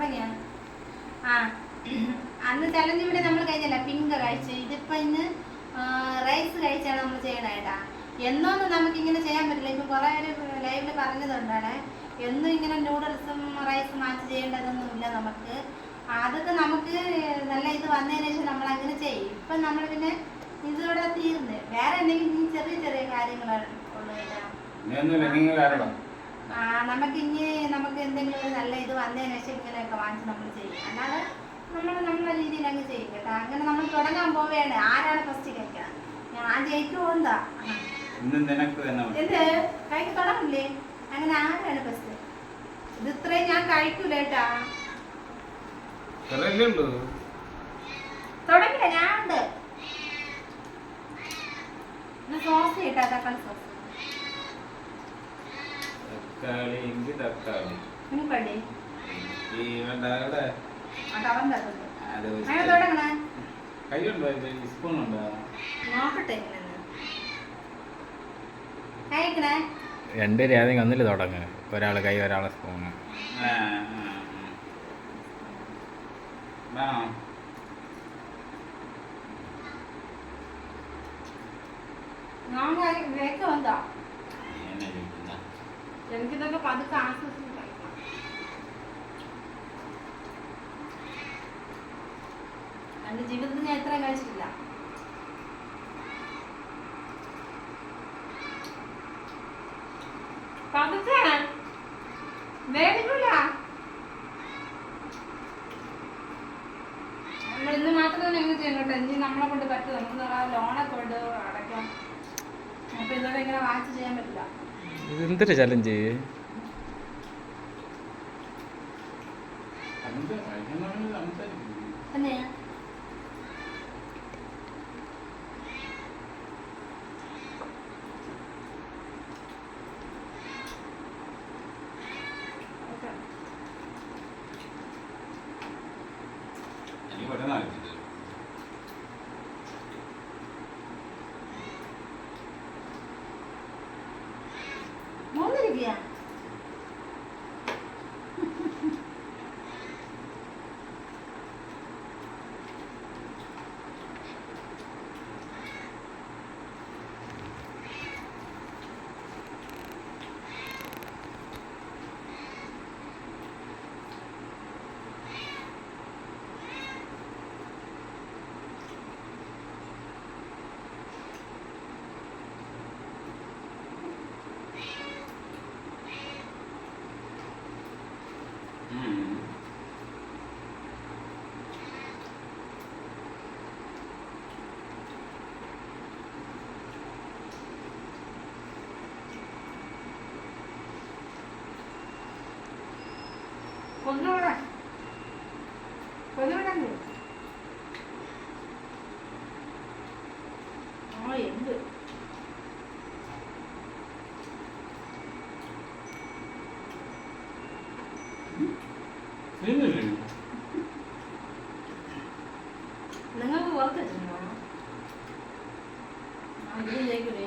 തുടങ്ങിയ ആ അന്ന് ചലഞ്ച് ഇവിടെ നമ്മൾ കഴിഞ്ഞല്ല പിങ്ക് കഴിച്ച് ഇതിപ്പോ ഇന്ന് റൈസ് കഴിച്ചാണ് നമ്മൾ ചെയ്യണേട്ടാ. എന്നൊന്നും നമുക്കിങ്ങനെ ചെയ്യാൻ പറ്റില്ല. ഇപ്പൊ കുറെ ലൈവില് പറഞ്ഞതുകൊണ്ടാണ് എന്നും ഇങ്ങനെ നൂഡിൽസും റൈസും മാച്ച് ചെയ്യേണ്ടതൊന്നുമില്ല നമുക്ക്. അതൊക്കെ നമുക്ക് നല്ല ഇത് വന്നതിന് ശേഷം നമ്മൾ അങ്ങനെ ചെയ്യും. ഇപ്പൊ നമ്മൾ പിന്നെ ഇതിവിടെ തീർന്ന് വേറെ എന്തെങ്കിലും ചെറിയ ചെറിയ കാര്യങ്ങളാണ് ഉള്ളൂ. നമുക്ക് എന്തെങ്കിലും ഒരു നല്ല ഇത് വന്നതിന് ശേഷം ഇങ്ങനെയൊക്കെ വാങ്ങിച്ച് നമ്മൾ ചെയ്യും. അല്ലാതെ നമ്മളെ രീതിയിൽ അങ്ങ് ചെയ്യും കേട്ടോ. അങ്ങനെ നമ്മൾ തുടങ്ങാൻ പോവുകയാണ്. ആരാണ് ഫസ്റ്റ് കഴിക്കുക? ഞാൻ ജയിക്കുമോ എന്താ എന്ത് കഴിക്ക് തുടങ്ങില്ലേ? അങ്ങനെ ആരാണ് ഫസ്റ്റ്? ഇത് ഇത്രയും ഞാൻ കഴിക്കൂല കേട്ടാ. തുടങ്ങില്ല ഞാൻ ഉണ്ട് സോസ് കേട്ടാ. തക്കാളി സോസ് പടി രണ്ട് രാവിലെ ഒന്നില്ല തുടങ്ങ്. ഒരാളെ കൈ ഒരാളെ സ്പൂണ്. എനിക്കിതൊക്കെ പതുക്കെ ആസ്വദിച്ച് കഴിക്കണം. എന്റെ ജീവിതത്തിൽ ഞാൻ എത്ര കഴിച്ചിട്ടില്ല. പതുക്കെ വേദിക്കില്ല. നമ്മൾ ഇന്ന് മാത്രം തന്നെ എങ്ങനെ ചെയ്യണം കേട്ടോ. ഇനി നമ്മളെ കൊണ്ട് പറ്റും. നമുക്ക് ലോണൊക്കെ കൊണ്ട് അടയ്ക്കാം. അപ്പൊ ഇതൊക്കെ ഇങ്ങനെ വാങ്ങിച്ച് ചെയ്യാൻ പറ്റില്ല. ഇതെന്തൊരു ചലഞ്ച്? തന്നെയാ മൂന്നിരിക്കുക. കൊന്നുകൂടാ കൊന്നുകൂടല്ലേ? ആ എന്ത് നിങ്ങൾക്ക് പുറത്ത് വെച്ചിട്ടുണ്ടോ? ആ ഇത് ജയിക്കൂലേ?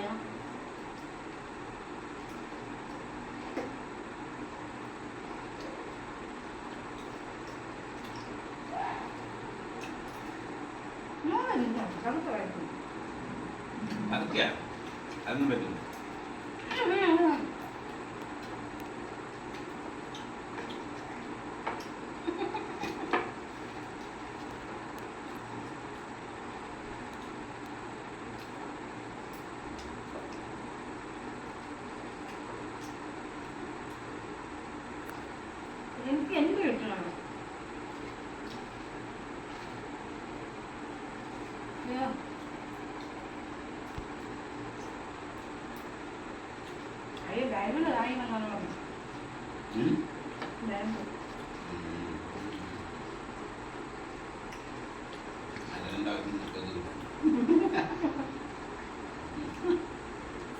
അതൊന്നും പറ്റില്ല. എനിക്ക് എന്ത് കിട്ടണം? അയ്യോ ഡയമണ്ട് കാണിക്കണം. ഡയമണ്ട്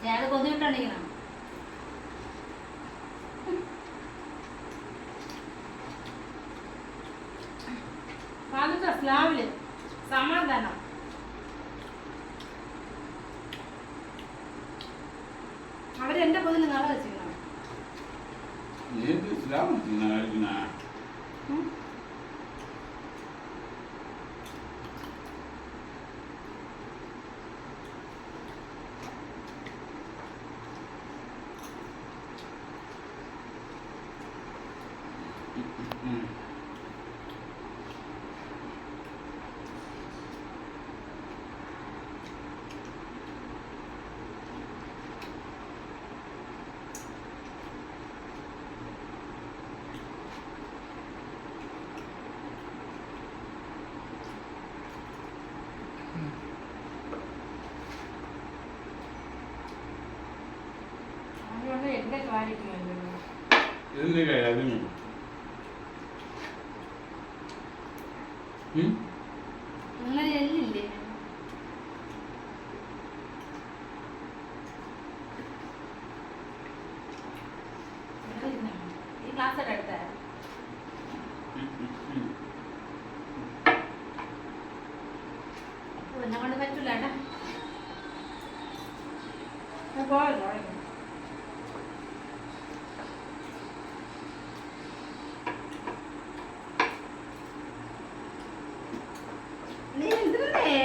ഞാൻ കൊതിവിട്ടോണ്ടിരിക്കണം. സ്ലാവില് സമാധാനം. അവരെന്റെ പൊതിൽ നാളെ വെച്ചിരുന്നു. അതുകൊണ്ട് എന്റെ ക്വാളിറ്റി വേണ്ടത് ഇതിന്റെ കാര്യം അതിന് അങ്ങനെ എല്ലില്ലേ ഈ ക്ലാസ് എടുത്ത എന്നെ കൊണ്ട് പറ്റൂല ഏട്ടാ പോയോ നീ എന്തിനേ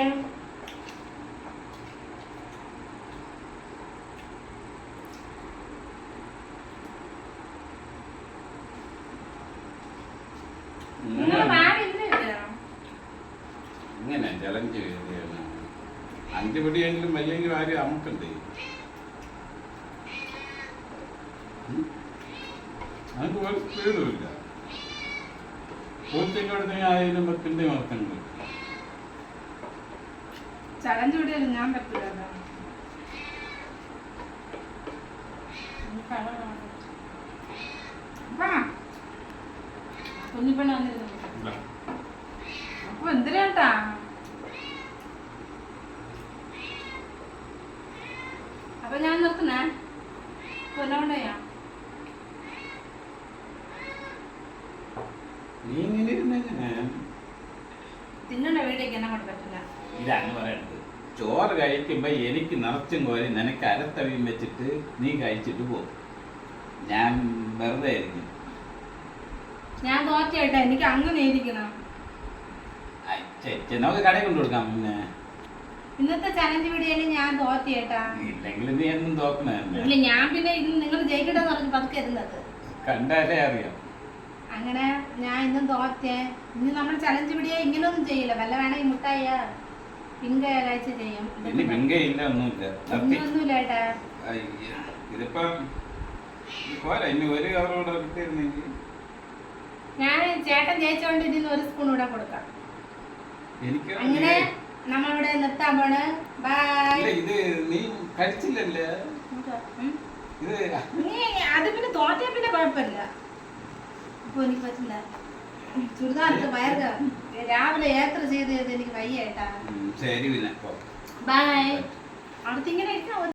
നിങ്ങൾ മാറി ഇരുന്നില്ല ഇങ്ങനെ ചലഞ്ച് ചെയ്യാണ് 5 പിടിയെങ്കിലും വലിയെങ്കിലും ആരും അമുക്കണ്ടേ നമുക്ക് ഒരു സ്പീഡുമില്ല പൂച്ചയ്ക്കടുത്ത് ആയാലും 10 മറക്കുന്നുണ്ട് ചലഞ്ച് വിടിയാലും ഞാൻ പറ്റൂല കുഞ്ഞിപ്പെണ്ണ വന്നിരുന്നു അപ്പൊ എന്തിനാട്ടാ അപ്പൊ ഞാൻ നിർത്തുന്നേ കൊല്ലകൊണ്ടയാ നീ ഇങ്ങനെ ഇരുന്നെങ്ങനെ തിന്നണ്ട വീടേക്ക് എന്നെ കൊണ്ട് പറ്റില്ല ഇതാണ് പറയണത് ചോറ് കഴിക്കുമ്പോ എനിക്ക് നിറച്ചും കോരി നിനക്ക് അരത്തവിയും വെച്ചിട്ട് നീ കഴിച്ചിട്ട് പോകും ഞാൻ വെറുതെ ആയിരിക്കും ഞാൻ തോറ്റേട്ടാ എനിക്ക് അങ്ങനെ ഇരിക്കണം നമുക്ക് കടയിൽ കൊണ്ടു കൊടുക്കാം പിന്നെ ഇന്നത്തെ ചലഞ്ച് വീഡിയോയില് ഞാൻ തോറ്റേട്ടാ ഇല്ലെങ്കിൽ നീ എന്നും തോക്കണേ ഇല്ല ഞാൻ പിന്നെ ഇത് നിങ്ങൾ ജയിക്കട്ടെന്ന് പറഞ്ഞ് പതുക്കെ ഇരുന്നത് കണ്ടാലേ അറിയാം അങ്ങനെ ഞാൻ ഇന്നും തോറ്റേ ഇനി നമ്മൾ ചലഞ്ച് വീഡിയോ ഇങ്ങനെയൊന്നും ചെയ്യില്ല വല്ല വേണമെങ്കിൽ മുട്ടായ പിങ്ക കഴിച്ച് ചെയ്യും ഇനി വെങ്കയില്ല ഒന്നുമില്ല നിർത്തി ഒന്നുമില്ല ഏട്ടാ അയ്യ, ഇതിപ്പം പോരാ ഇനി ഒരു കവറോടെ കിട്ടിയിരുന്നെങ്കിൽ ഞാൻ ചേട്ടൻ ജയിച്ചോണ്ട് ഇതിന്ന് ഒരു സ്പൂൺ കൂടെ കൊടുക്കാം എനിക്ക് അങ്ങനെ നമ്മളിവിടെ നിർത്താൻ പോണ് ബൈ ഇല്ല, ഇത് നീ കഴിച്ചില്ലല്ലേ ഇത് നീ അത് പിന്നെ തോറ്റേ പിന്നെ കുഴപ്പമില്ല അപ്പൊ എനിക്ക് പറ്റില്ല ചുരിദാറിട്ട് വയറ് രാവിലെ യാത്ര ചെയ്ത് എനിക്ക് വയ്യേട്ടാ ശരി പിന്നെ പോ. ബൈ അടുത്തിങ്ങനെ ഇരിക്കാം